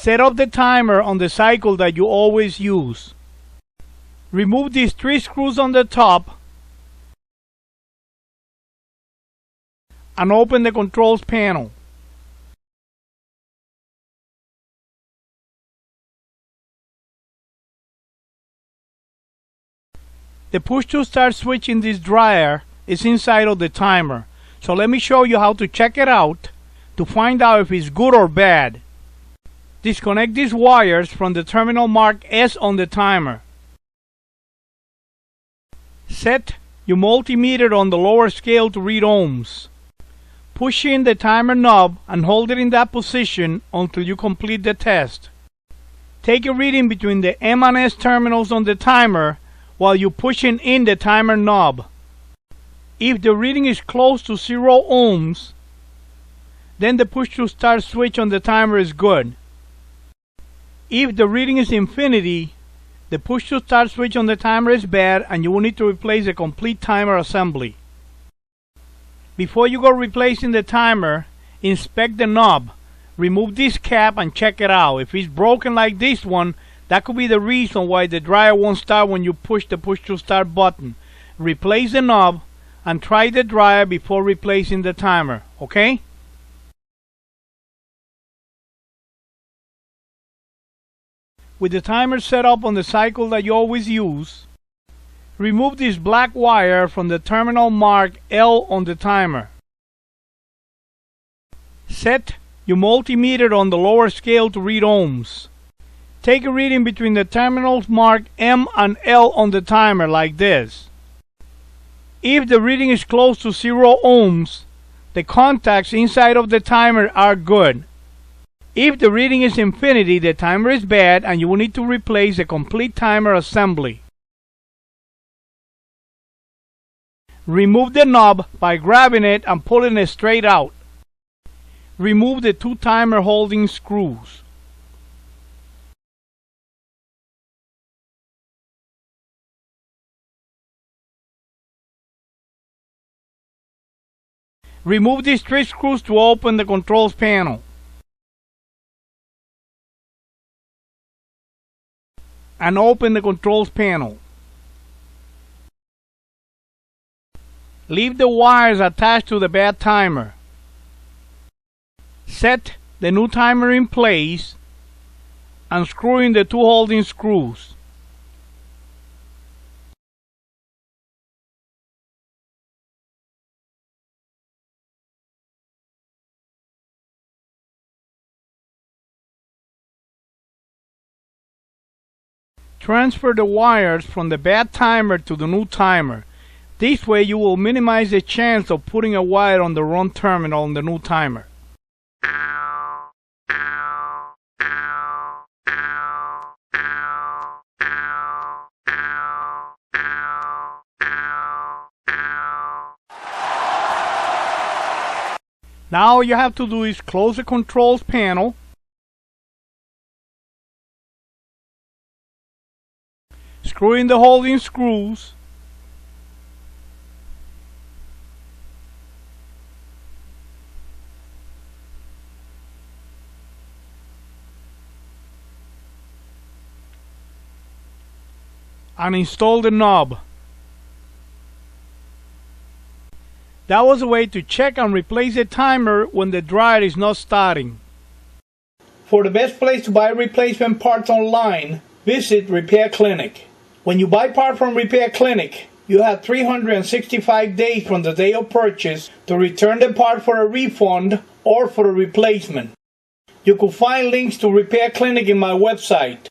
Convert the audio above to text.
Set up the timer on the cycle that you always use. Remove these 3 screws on the top and open the controls panel. The push to start switch in this dryer is inside of the timer. So let me show you how to check it out to find out if it's good or bad. Disconnect these wires from the terminal marked S on the timer. Set your multimeter on the lower scale to read ohms. Push in the timer knob and hold it in that position until you complete the test. Take a reading between the M and S terminals on the timer while you're pushing in the timer knob. If the reading is close to 0 ohms, then the push to start switch on the timer is good. If the reading is infinity, the push to start switch on the timer is bad and you will need to replace the complete timer assembly. Before you go replacing the timer, inspect the knob. Remove this cap and check it out. If it's broken like this one, that could be the reason why the dryer won't start when you push the push to start button. Replace the knob and try the dryer before replacing the timer, okay? With the timer set up on the cycle that you always use, remove this black wire from the terminal marked L on the timer. Set your multimeter on the lower scale to read ohms. Take a reading between the terminals marked M and L on the timer like this. If the reading is close to 0 ohms, the contacts inside of the timer are good. If the reading is infinity, the timer is bad and you will need to replace the complete timer assembly. Remove the knob by grabbing it and pulling it straight out. Remove the 2 timer holding screws. Remove these 3 screws to open the controls panel. And open the controls panel. Leave the wires attached to the bad timer. Set the new timer in place and screw in the 2 holding screws. Transfer the wires from the bad timer to the new timer. This way you will minimize the chance of putting a wire on the wrong terminal on the new timer. Now all you have to do is close the controls panel, screw in the holding screws, and install the knob. That was a way to check and replace the timer when the dryer is not starting. For the best place to buy replacement parts online, visit Repair Clinic. When you buy parts from Repair Clinic, you have 365 days from the day of purchase to return the part for a refund or for a replacement. You can find links to Repair Clinic in my website.